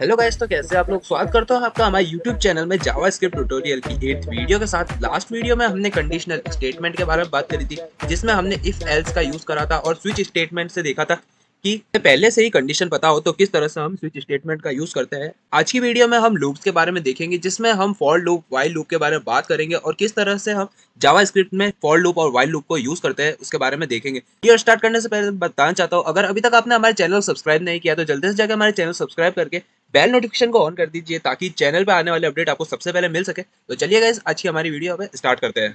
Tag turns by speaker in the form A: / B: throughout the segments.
A: Hello guys, तो कैसे आप लोग। स्वागत करता हूँ आपका हमारे YouTube चैनल में जावास्क्रिप्ट ट्यूटोरियल की 8th वीडियो के साथ। लास्ट वीडियो में हमने कंडीशनल स्टेटमेंट के बारे में बात करी थी, जिसमें हमने इफ एल्स का यूज करा था और स्विच स्टेटमेंट से देखा था कि पहले से ही कंडीशन पता हो तो किस तरह से हम स्विच स्टेटमेंट का यूज करते हैं। आज की वीडियो में हम लूप्स के बारे में देखेंगे, जिसमें हम फॉर लूप, व्हाइल लूप के बारे में बात करेंगे और किस तरह से हम जावास्क्रिप्ट में फॉर लूप और व्हाइल लूप को यूज करते हैं उसके बारे में देखेंगे। वीडियो स्टार्ट करने से पहले बताना चाहता हूँ, अगर अभी तक आपने हमारे चैनल सब्सक्राइब नहीं किया तो जल्दी से जाकर हमारे चैनल सब्सक्राइब करके बेल नोटिफिकेशन को ऑन कर दीजिए, ताकि चैनल पे आने वाले अपडेट आपको सबसे पहले मिल सके। तो चलिए गाइस, आज की हमारी वीडियो अब स्टार्ट करते हैं।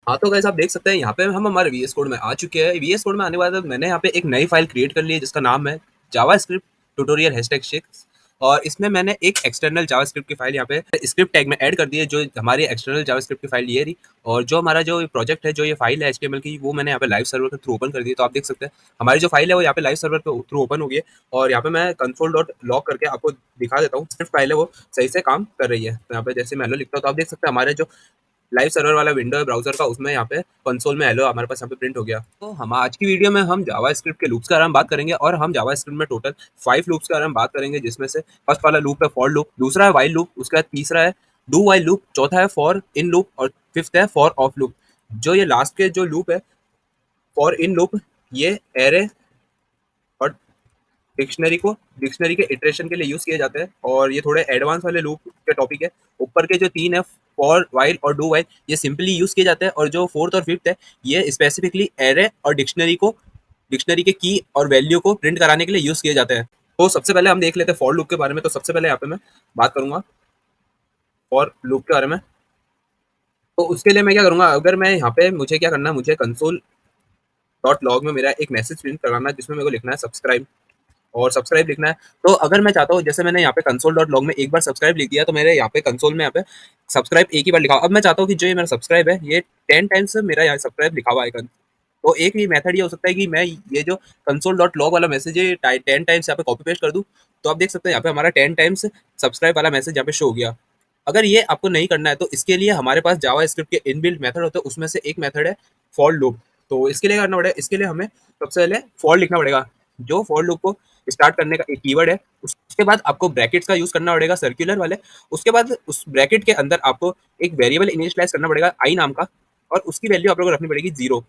A: हाँ तो गाइस, आप देख सकते हैं यहाँ पे हम हमारे वीएस कोड में आ चुके हैं। वीएस कोड में आने के बाद मैंने यहाँ पे एक नई फाइल क्रिएट कर ली है, जिसका नाम है जावास्क्रिप्ट ट्यूटोरियल #6। और इसमें मैंने एक एक्सटर्नल जावास्क्रिप्ट की फाइल यहाँ पे स्क्रिप्ट टैग में ऐड कर दी है, जो हमारी एक्सटर्नल जावास्क्रिप्ट की फाइल ये रही। और जो हमारा जो प्रोजेक्ट है, जो ये फाइल है एचटीएमएल की, वो मैंने यहाँ पे लाइव सर्वर के थ्रू ओपन कर दी है। तो आप देख सकते हैं हमारी जो फाइल है वो यहाँ पे लाइव सर्वर के थ्रू ओपन हो गई है। और यहाँ पे मैं कंसोल डॉट लॉग करके आपको दिखा देता हूँ, स्क्रिप्ट फाइल है वो सही से काम कर रही है। तो यहाँ पे जैसे मैं हेलो लिखता हूँ तो आप देख सकते हैं हमारे जो लाइव सर्वर वाला विंडो है ब्राउजर का, उसमें यहाँ पे कंसोल में हेलो हमारे पास यहाँ पे प्रिंट हो गया। तो हम आज की वीडियो में हम जावास्क्रिप्ट के लूप्स के बारे में बात करेंगे, और हम जावास्क्रिप्ट में टोटल 5 लूप्स के बारे में बात करेंगे, जिसमें से फर्स्ट वाला लूप है फॉर लूप, दूसरा है व्हाइल लूप, उसके बाद तीसरा है डू व्हाइल लूप, चौथा है फॉर इन लूप और फिफ्थ है फॉर ऑफ लूप। जो ये लास्ट के जो लूप है फॉर इन लूप, ये एरे और डिक्शनरी के इटरेशन के लिए यूज किए जाते हैं, और ये थोड़े एडवांस वाले लूप के टॉपिक है। ऊपर के जो 3 है फॉर व्हाइल और डू व्हाइल, ये सिंपली यूज किए जाते हैं, और जो फोर्थ और फिफ्थ है ये स्पेसिफिकली एरे और डिक्शनरी के की और वैल्यू को प्रिंट कराने के लिए यूज किए जाते हैं। तो सबसे पहले हम देख लेते हैं फॉर लूप के बारे में। तो सबसे पहले यहाँ पे मैं बात करूंगा फॉर लूप के बारे में। तो उसके लिए मैं क्या करूंगा, अगर मैं यहाँ पे मुझे क्या करना है, मुझे कंसोल डॉट लॉग में मेरा एक मैसेज प्रिंट कराना है, जिसमें मेरे को लिखना है सब्सक्राइब, और सब्सक्राइब लिखना है। तो अगर मैं चाहता हूँ, जैसे मैंने यहाँ पे कंसोल डॉट लॉग में एक बार सब्सक्राइब लिख दिया, तो मेरे यहाँ पे कंसोल में यहाँ पे सब्सक्राइब एक ही बार लिखा। अब मैं चाहता हूँ कि जो ये मेरा सब्सक्राइब है, ये 10 टाइम्स मेरा यहाँ सब्सक्राइब लिखा हुआ आइकन। तो एक ही मेथड ये हो सकता है कि मैं ये जो कंसोल डॉट लॉग वाला मैसेज है 10 टाइम्स यहाँ पे कॉपी पेस्ट कर दूँ। तो आप देख सकते हैं यहाँ पे हमारा 10 टाइम्स सब्सक्राइब वाला मैसेज यहाँ पे शो हो गया। अगर ये आपको नहीं करना है, तो इसके लिए हमारे पास जावा स्क्रिप्ट के इनबिल्ट मेथड होते हैं, उसमें से एक मेथड है फॉर लूप। तो इसके लिए करना पड़ेगा, इसके लिए हमें सबसे पहले फॉर लिखना पड़ेगा, जो फॉर लूप को स्टार्ट करने का एक कीवर्ड है। उसके बाद आपको ब्रैकेट्स का यूज करना पड़ेगा, सर्कुलर वाले। उसके बाद उस ब्रैकेट के अंदर आपको एक वेरिएबल इनिशियलाइज करना पड़ेगा आई नाम का, और उसकी वैल्यू आप लोगों को रखनी पड़ेगी 0,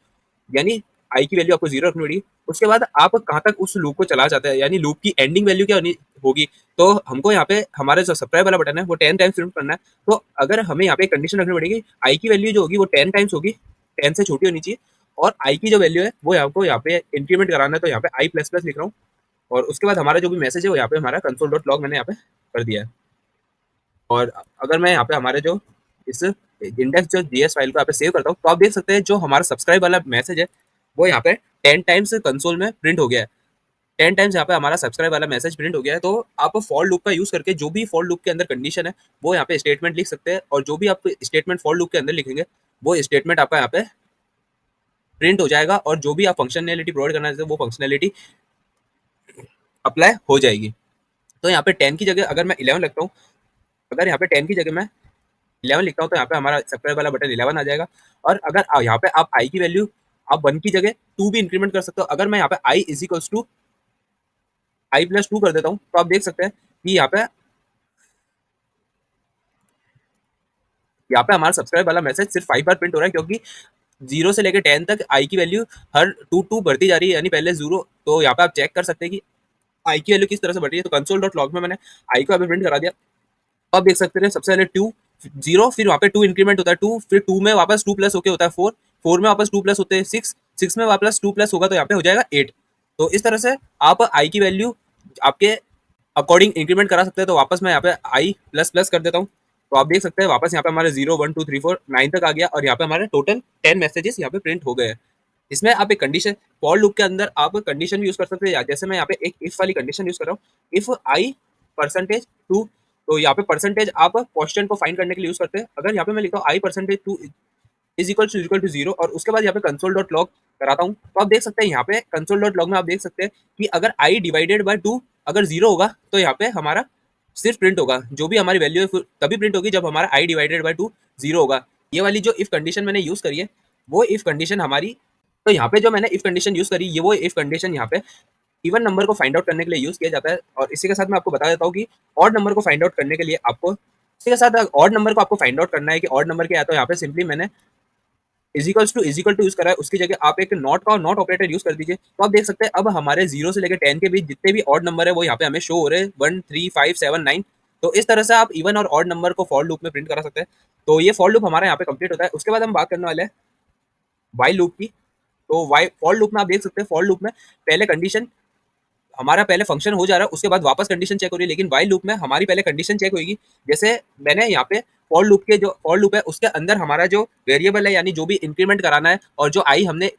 A: यानी आई की वैल्यू आपको 0 रखनी पड़ेगी। उसके बाद आप कहाँ तक उस लूप को चला जाते हैं, यानी लूप की एंडिंग वैल्यू क्या होगी। तो हमको यहाँ पे हमारा जो सब्सक्राइब वाला बटन है वो 10 टाइम्स प्रिंट करना है। तो अगर हमें यहाँ पे कंडीशन रखनी पड़ेगी, आई की वैल्यू जो होगी वो 10 टाइम्स होगी, 10 से छोटी होनी चाहिए, और आई की जो वैल्यू है वो आपको यहाँ पे इंक्रीमेंट कराना है। तो यहाँ पे आई प्लस प्लस लिख रहा हूँ, और उसके बाद हमारा जो भी मैसेज है वो यहाँ पे हमारा कंसोल डॉट लॉग मैंने यहाँ पे कर दिया है। और अगर मैं यहाँ पे हमारे जो इस इंडेक्स जो जीएस फाइल को यहाँ पे सेव करता हूँ, तो आप देख सकते हैं जो हमारा सब्सक्राइब वाला मैसेज है वो यहाँ पे 10 टाइम्स कंसोल में प्रिंट हो गया है। 10 टाइम्स यहाँ पे हमारा सब्सक्राइब वाला मैसेज प्रिंट हो गया है। तो आप फॉर लूप का यूज करके जो भी फॉर लूप के अंदर कंडीशन है वो यहाँ पे स्टेटमेंट लिख सकते हैं, और जो भी आप स्टेटमेंट फॉर लूप के अंदर लिखेंगे वो स्टेटमेंट आपका यहाँ पे प्रिंट हो जाएगा, और जो भी आप फंक्शनैलिटी प्रोवाइड करना चाहते हैं वो फंक्शनैलिटी अप्लाई हो जाएगी। तो यहाँ पे 10 की जगह अगर मैं 11 लगता हूँ, अगर यहाँ पे 10 की जगह मैं 11 लिखता हूँ, तो यहाँ पे हमारा सब्सक्राइब वाला बटन 11 आ जाएगा। और अगर यहाँ पे आप आई की वैल्यू आप 1 की जगह 2 भी इंक्रीमेंट कर सकते हो। अगर मैं यहाँ पे I is equals to I plus 2 कर देता हूँ, तो आप देख सकते हैं कि यहाँ पे हमारा सब्सक्राइब वाला मैसेज सिर्फ 5 बार प्रिंट हो रहा है, क्योंकि 0 से लेकर 10 तक आई की वैल्यू हर 2 बढ़ती जा रही है, यानी पहले 0। तो यहाँ पे आप चेक कर सकते हैं कि आई की वैल्यू किस तरह से बढ़ रही है। तो कंसोल डॉट लॉग में मैंने आई को अभी प्रिंट करा दिया। तो आप देख सकते हैं सबसे पहले 2 0, फिर वहाँ पे 2 इंक्रीमेंट होता है 2, फिर 2 में वापस 2 प्लस होके होता है 4, 4 में वापस 2 प्लस होते हैं 6, 6 में वापस 2 प्लस होगा तो यहाँ पे हो जाएगा 8। तो इस तरह से आप आई की वैल्यू आपके अकॉर्डिंग इंक्रीमेंट करा सकते हैं। तो वापस मैं यहाँ पे आई प्लस प्लस कर देता हूँ, तो आप देख सकते हैं वापस यहाँ पे हमारे 0 1 2 3 4 9 तक आ गया, और यहाँ पे हमारे टोटल 10 मैसेजेस यहाँ पे प्रिंट हो गए हैं। इसमें आप एक कंडीशन फॉर लूप के अंदर आप कंडीशन यूज कर सकते हैं, जैसे मैं यहाँ पे एक इफ वाली कंडीशन यूज कर रहा हूँ, इफ आई परसेंटेज 2। तो यहाँ पे परसेंटेज आप क्वेश्चन को फाइंड करने के लिए यूज करते हैं। अगर यहाँ पे मैं लिखता हूँ आई परसेंटेज 2 इज इक्वल टू 0, और उसके बाद यहाँ पे कंसोल डॉट लॉग कराता हूँ, तो आप देख सकते हैं यहाँ पे कंसोल डॉट लॉग में आप देख सकते हैं कि अगर आई डिवाइडेड बाय 2 अगर 0 होगा, तो यहाँ पे हमारा सिर्फ प्रिंट होगा, जो भी हमारी वैल्यू है तभी प्रिंट होगी जब हमारा आई डिवाइडेड बाय 2 0 होगा। ये वाली जो इफ कंडीशन मैंने यूज करी है वो इफ कंडीशन हमारी, तो यहाँ पे जो मैंने इफ कंडीशन यूज करी ये वो इफ कंडीशन यहाँ पे इवन नंबर को फाइंड आउट करने के लिए यूज़ किया जाता है। और इसी के साथ मैं आपको बता देता हूँ कि ऑड नंबर को फाइंड आउट करने के लिए आपको इसी के साथ ऑड नंबर को आपको फाइंड आउट करना है कि ऑड नंबर क्या है, तो यहाँ पे सिंपली मैंने इज इक्वल टू यूज़ करा है, उसकी जगह आप एक नॉट का नॉट ऑपरेटर यूज़ कर दीजिए। तो आप देख सकते हैं अब हमारे 0 से लेकर 10 के बीच जितने भी ऑड नंबर है वो यहाँ पे हमें शो हो रहे हैं, 1, 3, 5, 7, 9। तो इस तरह से आप इवन और ऑड नंबर को फॉर लूप में प्रिंट करा सकते हैं। तो ये फॉर लूप हमारा यहाँ पे कंप्लीट होता है। उसके बाद हम बात करने वाले हैं वाइल लूप की। तो वाई फॉर लूप में आप देख सकते हैं, फॉर लूप में पहले कंडीशन हमारा पहले फंक्शन हो जा रहा है, उसके बाद वापस कंडीशन चेक हो रही है। लेकिन वाइल लूप में हमारी पहले कंडीशन चेक होगी। जैसे मैंने यहाँ पे फॉर लूप के जो फॉर लूप है उसके अंदर हमारा जो वेरिएबल है, यानी जो भी इंक्रीमेंट कराना है और जो आई हमने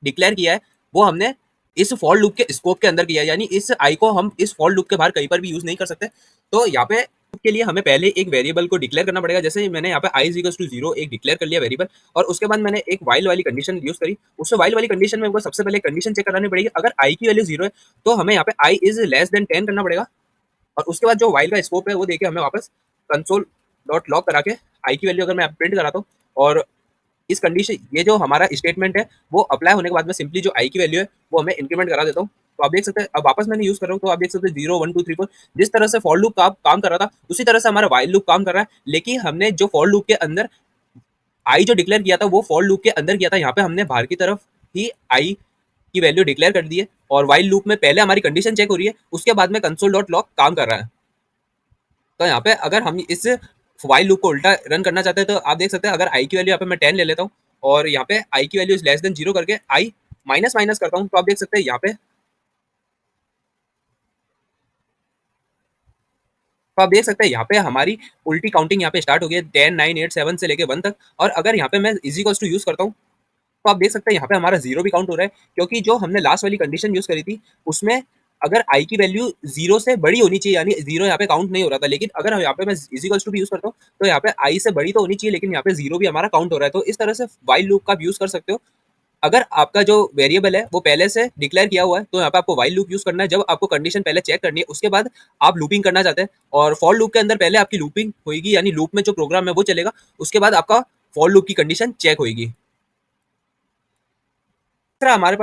A: डिक्लेयर किया है, वो हमने इस फॉर लूप के स्कोप के अंदर किया है। यानी इस आई को हम इस फॉर लूप के बाहर कहीं पर भी यूज नहीं कर सकते। तो यहाँ पे के लिए हमें पहले एक वेरिएबल को डिक्लेयर करना पड़ेगा। जैसे मैंने यहाँ पे आई इज इक्वल टू 0 एक डिक्लेयर कर लिया वेरिएबल, और उसके बाद मैंने एक वाइल वाली कंडीशन यूज करी। उस वाइल वाली कंडीशन में हमको सबसे पहले कंडीशन चेक करानी पड़ेगी। अगर आई की वैल्यू 0 है तो हमें यहाँ पे आई इज लेस देन 10 करना पड़ेगा। और उसके बाद जो वाइल का स्कोप है वो देखिए हमें वापस कंसोल डॉट लॉग करा के आई की वैल्यू अगर मैं प्रिंट कराता हूँ, और इस कंडीशन ये जो हमारा स्टेटमेंट है वो अप्लाई होने के बाद में सिंपली जो आई की वैल्यू है वो हमें इंक्रीमेंट करा देता हूँ। तो आप देख सकते हैं अब वापस मैंने यूज कर रहा हूँ, तो आप देख सकते हैं 0, 1, 2, 3, 4 जिस तरह से फॉर लूप काम कर रहा था उसी तरह से हमारा वाइल लूप काम कर रहा है। लेकिन हमने जो फॉर लूप के अंदर आई जो डिक्लेयर किया था वो फॉर लूप के अंदर किया था। यहाँ पे हमने बाहर की तरफ ही आई की वैल्यू डिक्लेयर कर दी है, और वाइल लूप में पहले हमारी कंडीशन चेक हो रही है, उसके बाद में कंसोल डॉट लॉग काम कर रहा है। तो यहाँ पे अगर हम इस वाइल लूप को उल्टा रन करना चाहते हैं तो आप देख सकते हैं, अगर आई की वैल्यू यहाँ पे मैं 10 ले लेता हूँ और यहाँ पे आई की वैल्यू लेस देन 0 करके आई माइनस माइनस करता हूँ, तो आप देख सकते हैं यहाँ पे यहाँ पे हमारी उल्टी काउंटिंग यहाँ पे स्टार्ट हो गई है 10, 9, 8, 7 से लेके 1 तक। और अगर यहाँ पे मैं इज इक्वल्स टू यूज करता हूँ तो आप देख सकते हैं यहाँ पे हमारा जीरो भी काउंट हो रहा है, क्योंकि जो हमने लास्ट वाली कंडीशन यूज करी थी उसमें अगर आई की वैल्यू 0 से बड़ी होनी चाहिए, यानी 0 यहाँ पे काउंट नहीं हो रहा था। लेकिन अगर यहाँ पे मैं इजिकल्स टू भी यूज करता हूँ तो यहाँ पे आई से बड़ी तो होनी चाहिए, लेकिन यहाँ पे 0 भी हमारा काउंट हो रहा है। तो इस तरह से वाइल लूप का आप यूज कर सकते हो। अगर आपका जो वेरिएबल है वो पहले से डिक्लेयर किया हुआ है तो यहाँ पे आपको वाइल लूप यूज करना है। जब आपको कंडीशन पहले चेक करनी है उसके बाद आप लूपिंग करना चाहते हैं, और फॉर लूप के अंदर पहले आपकी लूपिंग होगी, यानी लूप में जो प्रोग्राम है वो चलेगा, उसके बाद आपका फॉर लूप की कंडीशन चेक होगी। तीसरा हमारे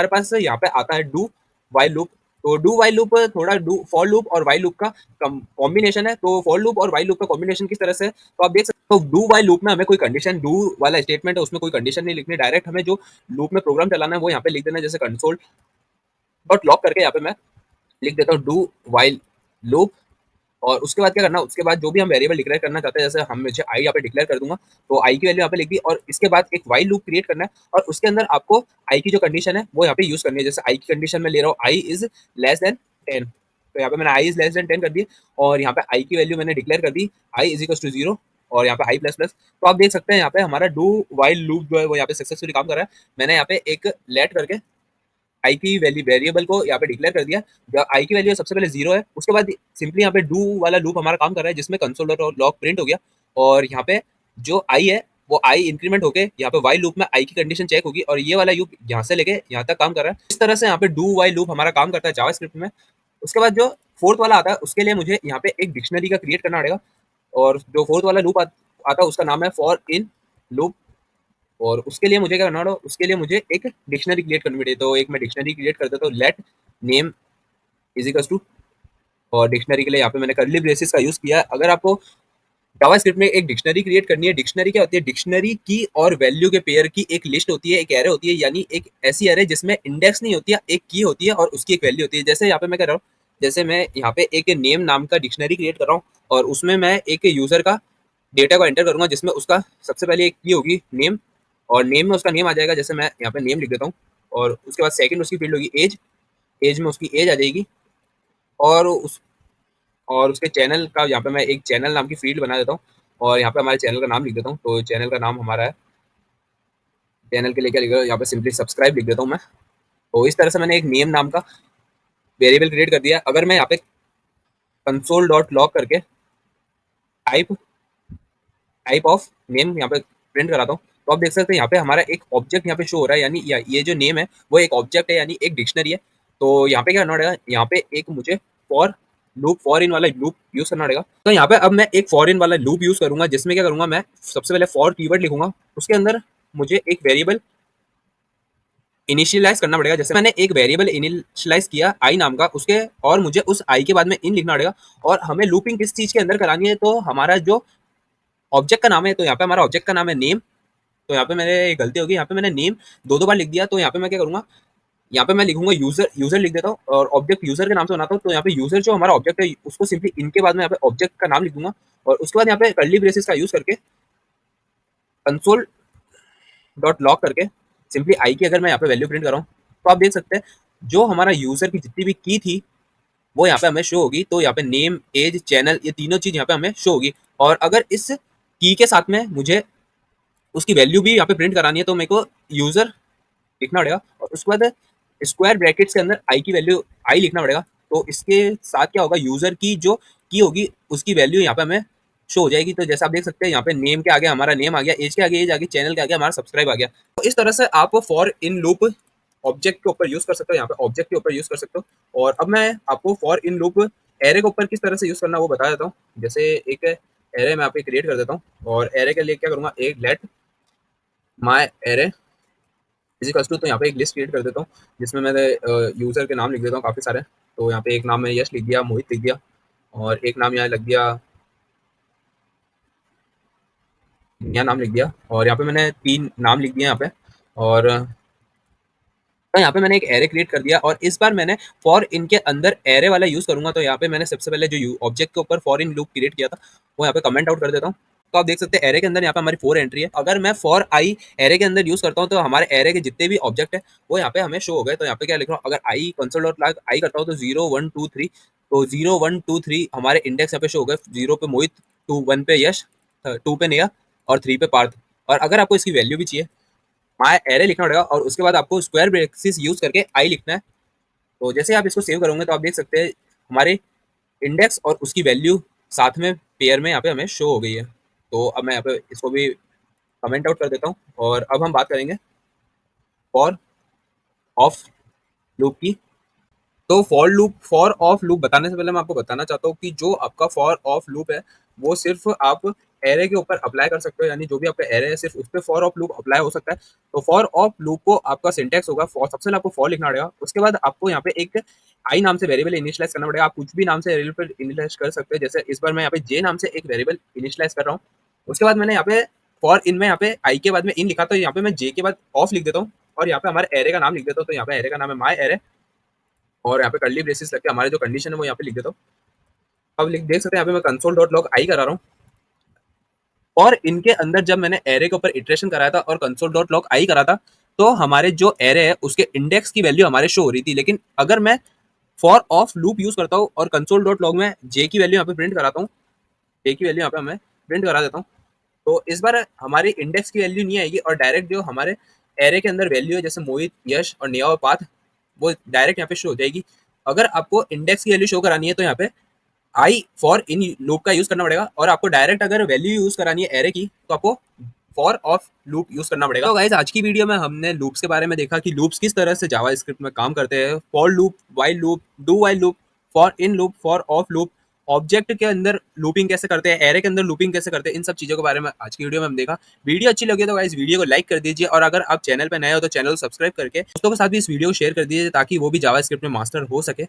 A: पास यहाँ पे आता है डू वाइल लूप। तो डू वाइल लूप थोड़ा डू फॉर लूप और वाइल लूप का कॉम्बिनेशन है। तो फॉर लूप और वाइल लूप का कॉम्बिनेशन किस तरह से, तो आप देख सकते हो डू वाइल लूप में हमें कोई कंडीशन, डू वाला स्टेटमेंट है उसमें कोई कंडीशन नहीं लिखनी, डायरेक्ट हमें जो लूप में प्रोग्राम चलाना है वो यहाँ पे लिख देना है। जैसे कंसोल डॉट लॉग करके यहाँ पे मैं लिख देता हूँ डू वाइल लूप। और उसके बाद क्या करना, उसके बाद जो भी हम वेरिएबल डिक्लेयर करना चाहते हैं, जैसे हम मुझे आई यहाँ पे डिक्लेयर कर दूंगा तो आई की वैल्यू यहाँ पे लिख दी, और इसके बाद एक वाइल लूप क्रिएट करना है और उसके अंदर आपको आई की जो कंडीशन है वो यहाँ पे यूज करनी है। जैसे आई की कंडीशन में ले रहा हूँ आई इज लेस देन 10, तो यहाँ पे मैंने आई इज लेस देन 10 कर दी, और यहाँ पे आई की वैल्यू मैंने डिक्लेयर कर दी आई इज इक्वल टू 0, और यहाँ पे आई प्लस प्लस। तो आप देख सकते हैं यहाँ पे हमारा डू वाइल लूप जो है वो यहाँ पे सक्सेसफुली काम कर रहा है। मैंने यहाँ पे एक लेट करके आई की वैल्यू वेरिएबल को यहाँ पे डिक्लेयर कर दिया। जब आई की वैल्यू सबसे पहले 0 है, उसके बाद सिंपली यहाँ पे डू वाला लूप हमारा काम कर रहा है जिसमें कंसोल डॉट लॉग प्रिंट हो गया, और यहाँ पे जो आई है वो आई इंक्रीमेंट होके यहाँ पे वाई लूप में आई की कंडीशन चेक होगी, और ये वाला लूप यहाँ से लेके यहाँ तक काम कर रहा है। इस तरह से यहाँ पे डू वाई लूप हमारा काम करता है जावास्क्रिप्ट में। उसके बाद जो फोर्थ वाला आता है उसके लिए मुझे यहाँ पे एक डिक्शनरी का क्रिएट करना पड़ेगा, और जो फोर्थ वाला लूप आता है उसका नाम है फॉर इन लूप। और उसके लिए मुझे क्या करना होगा, उसके लिए मुझे एक डिक्शनरी क्रिएट करनी पड़ेगी। तो एक मैं डिक्शनरी क्रिएट कर देता हूँ, let name is equal to, और डिक्शनरी के लिए यहाँ पे मैंने कर्ली ब्रेसेस का यूज किया है। अगर आपको जावास्क्रिप्ट में एक डिक्शनरी क्रिएट करनी है, डिक्शनरी क्या होती है, डिक्शनरी की और वैल्यू के पेयर की एक लिस्ट होती है, एक एरे होती है, यानी एक ऐसी एरे जिसमें इंडेक्स नहीं होती है, एक की होती है और उसकी एक वैल्यू होती है। जैसे यहाँ पे मैं कर रहा हूँ, जैसे मैं यहाँ पे एक नेम नाम का डिक्शनरी क्रिएट कर रहा हूँ, और उसमें मैं एक यूजर का डेटा को एंटर करूंगा जिसमें उसका सबसे पहले एक की होगी नेम, और नेम में उसका नेम आ जाएगा, जैसे मैं यहाँ पे नेम लिख देता हूँ। और उसके बाद सेकंड उसकी फील्ड होगी एज, एज में उसकी एज आ जाएगी। और उस और उसके चैनल का यहाँ पे मैं एक चैनल नाम की फील्ड बना देता हूँ, और यहाँ पे हमारे चैनल का नाम लिख देता हूँ। तो चैनल का नाम हमारा है, चैनल के लिए क्या लिख रहा हूँ, यहाँ पे सिंपली सब्सक्राइब लिख देता हूँ मैं। तो इस तरह से मैंने एक नेम नाम का वेरिएबल क्रिएट कर दिया। अगर मैं यहाँ पे कंसोल डॉट लॉग करके टाइप टाइप ऑफ नेम यहाँ पे प्रिंट कराता हूँ, तो आप देख सकते हैं यहाँ पे हमारा एक ऑब्जेक्ट यहाँ पे शो हो रहा है, यानी ये जो नेम है वो एक ऑब्जेक्ट है, यानी एक डिक्शनरी है। तो यहाँ पे क्या करना पड़ेगा, यहाँ पे एक मुझे फॉर लूप फॉर इन वाला लूप यूज करना पड़ेगा। तो यहाँ पे अब मैं एक फॉर इन वाला लूप यूज करूंगा, जिसमें क्या करूंगा, मैं सबसे पहले फॉर कीवर्ड लिखूंगा, उसके अंदर मुझे एक वेरिएबल इनिशियलाइज़ करना पड़ेगा। जैसे मैंने एक वेरिएबल इनिशियलाइज़ किया i नाम का, उसके और मुझे उस i के बाद में इन लिखना पड़ेगा और हमें लूपिंग किस चीज़ के अंदर करानी है, तो हमारा जो ऑब्जेक्ट का नाम है, तो यहाँ पे हमारा ऑब्जेक्ट का नाम है नेम। तो यहाँ पे मेरे गलती होगी, यहाँ पे मैंने नेम 2-2 बार लिख दिया, तो यहाँ पे मैं क्या करूँगा, यहाँ पे मैं लिखूँगा यूज़र, यूज़र लिख देता हूँ और ऑब्जेक्ट यूज़र के नाम से बनाता हूँ। तो यहाँ पे यूज़र जो हमारा ऑब्जेक्ट है, उसको सिंपली इनके बाद में यहाँ पे ऑब्जेक्ट का नाम लिख दूँगा और उसके बाद यहाँ पे कर्ली ब्रेसेस का यूज़ करके कंसोल डॉट लॉग करके सिंपली आई की अगर मैं यहाँ पे वैल्यू प्रिंट कर रहा हूँ, तो आप देख सकते हैं जो हमारा यूज़र की जितनी भी की थी, वो यहाँ पे हमें शो होगी। तो यहाँ पे नेम, एज, चैनल, ये तीनों चीज़ यहाँ पे हमें शो होगी और अगर इस की के साथ में मुझे उसकी वैल्यू भी यहाँ पे प्रिंट करानी है, तो मेरे को यूज़र लिखना पड़ेगा और उसके बाद स्क्वायर ब्रैकेट्स के अंदर आई की वैल्यू आई लिखना पड़ेगा। तो इसके साथ क्या होगा, यूज़र की जो की होगी उसकी वैल्यू यहाँ पे हमें शो हो जाएगी। तो जैसे आप देख सकते हैं यहाँ पे नेम के आगे हमारा नेम आ गया, एज के आगे एज आ गई, चैनल के आगे हमारा सब्सक्राइब आ गया। तो इस तरह से आप फॉर इन लूप ऑब्जेक्ट के ऊपर यूज़ कर सकते हो, यहाँ पे ऑब्जेक्ट के ऊपर यूज़ कर सकते हो। और अब मैं आपको फॉर इन लूप एरे के ऊपर किस तरह से यूज़ करना है वो बता देता हूँ। जैसे एक एरे मैं यहाँ पे क्रिएट कर देता हूँ और एरे के लिए क्या करूँगा, एक लेट माई एरे इज़िकल्स टू, तो यहाँ पे एक लिस्ट क्रिएट कर देता हूँ जिसमें मैंने यूज़र के नाम लिख देता हूँ काफ़ी सारे। तो यहाँ पे एक नाम मैं यश लिख दिया, मोहित लिख दिया और एक नाम यहाँ लग दिया, यहाँ नाम लिख दिया और यहाँ पे मैंने 3 नाम लिख दिए यहाँ पे। और तो यहाँ पे मैंने एक एरे क्रिएट कर दिया और इस बार मैंने फॉर इन के अंदर एरे वाला यूज़ करूँगा। तो यहाँ पे मैंने सबसे पहले जो ऑब्जेक्ट के ऊपर फॉर इन लूप क्रिएट किया था, वो यहाँ पे कमेंट आउट कर देता हूँ। तो आप देख सकते हैं एरे के अंदर यहाँ पे हमारी 4 एंट्री है। अगर मैं फॉर आई एरे के अंदर यूज़ करता हूँ, तो हमारे एरे के जितने भी ऑब्जेक्ट है वो यहाँ पे हमें शो हो गए। तो यहाँ पे क्या लिख रहा हूँ, अगर आई कंसोल डॉट लॉग आई करता हूँ तो 0 1 2 3, तो 0 1 2 3 हमारे इंडेक्स यहाँ पे शो हो गए। 0 पे मोहित, 1 पे यश, 2 पे नेहा और 3 पे पार्थ। और अगर आपको इसकी वैल्यू भी चाहिए, माय एरे लिखना पड़ेगा और उसके बाद आपको स्क्वायर ब्रैकेट्स यूज़ करके आई लिखना है। तो जैसे आप इसको सेव करोगे, तो आप देख सकते हैं हमारे इंडेक्स और उसकी वैल्यू साथ में पेयर में यहाँ पे हमें शो हो गई है। तो अब मैं यहाँ पे इसको भी कमेंट आउट कर देता हूँ और अब हम बात करेंगे फॉर ऑफ लूप की। तो फॉर ऑफ लूप बताने से पहले मैं आपको बताना चाहता हूँ कि जो आपका फॉर ऑफ लूप है, वो सिर्फ आप एरे के ऊपर अप्लाई कर सकते हो, यानी जो भी आपका एरे है सिर्फ उस पे फॉर ऑफ लूप अप्लाई हो सकता है। तो फॉर ऑफ लूप को आपका सिंटेक्स होगा, फॉर सबसे पहले आपको फॉर लिखना पड़ेगा, उसके बाद आपको यहाँ पे एक आई नाम से वेरिएबल इनिशियलाइज करना पड़ेगा। आप कुछ भी नाम से वेरिएबल इनिशियलाइज कर सकते हैं, जैसे इस बार मैं यहाँ पे जे नाम से एक वेरिएबल इनिशियलाइज कर रहा हूँ। उसके बाद मैंने यहाँ पे फॉर इन में यहाँ पे आई के बाद में इन लिखा, तो यहाँ पे मैं जे के बाद ऑफ लिख देता हूँ और यहाँ पे हमारे एरे का नाम लिख देता हूँ। तो यहाँ पे एरे का नाम है माई एरे और यहाँ पे कर्ली ब्रेसेस लग के हमारे जो कंडीशन है वो यहाँ पे लिख देता हूँ। अब लिख देख सकते हैं यहाँ पे मैं कंसोल डॉट लॉग आई करा रहा हूँ और इनके अंदर जब मैंने एरे के ऊपर इटरेशन कराया था और कंसोल डॉट लॉग आई करा था, तो हमारे जो एरे है उसके इंडेक्स की वैल्यू हमारे शो हो रही थी। लेकिन अगर मैं फॉर ऑफ लूप यूज करता हूँ और कंसोल डॉट लॉग में जे की वैल्यू यहाँ पे प्रिंट कराता हूँ, जे की वैल्यू यहाँ पे हमें प्रिंट करा देता हूँ, तो इस बार हमारी इंडेक्स की वैल्यू नहीं आएगी और डायरेक्ट जो हमारे एरे के अंदर वैल्यू है, जैसे मोहित, यश और नेहा और पाथ, वो डायरेक्ट यहाँ पे शो हो जाएगी। अगर आपको इंडेक्स की वैल्यू शो करानी है, तो यहाँ पे आई फॉर इन लूप का यूज करना पड़ेगा और आपको डायरेक्ट अगर वैल्यू यूज करानी है एरे की, तो आपको फॉर ऑफ लूप यूज करना पड़ेगा। तो गाइस आज की वीडियो में हमने लूप्स के बारे में देखा कि लूप्स किस तरह से जावा स्क्रिप्ट में काम करते हैं। For loop, while loop, do while loop, for in loop, for of loop, object के अंदर लूपिंग कैसे करते हैं, एरे के अंदर लूपिंग कैसे करते हैं, इन सब चीजों के बारे में आज की वीडियो में हम देखा। वीडियो अच्छी लगी तो गाइस वीडियो को लाइक कर दीजिए और अगर आप चैनल पे नए हो तो चैनल को सब्सक्राइब करके दोस्तों के साथ भी इस वीडियो को शेयर कर दीजिए ताकि वो भी जावा स्क्रिप्ट में मास्टर हो सके।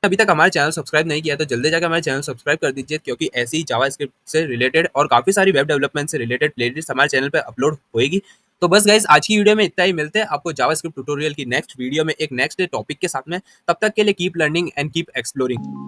A: अभी तक हमारे चैनल सब्सक्राइब नहीं किया तो जल्दी जाकर हमारे चैनल सब्सक्राइब कर दीजिए, क्योंकि ऐसी ही जावास्क्रिप्ट से रिलेटेड और काफ़ी सारी वेब डेवलपमेंट से रिलेटेड प्लेलिस्ट हमारे चैनल पे अपलोड होएगी। तो बस गाइस आज की वीडियो में इतना ही, मिलते हैं आपको जावास्क्रिप्ट ट्यूटोरियल की नेक्स्ट वीडियो में एक नेक्स्ट टॉपिक के साथ में। तब तक के लिए keep learning and keep exploring.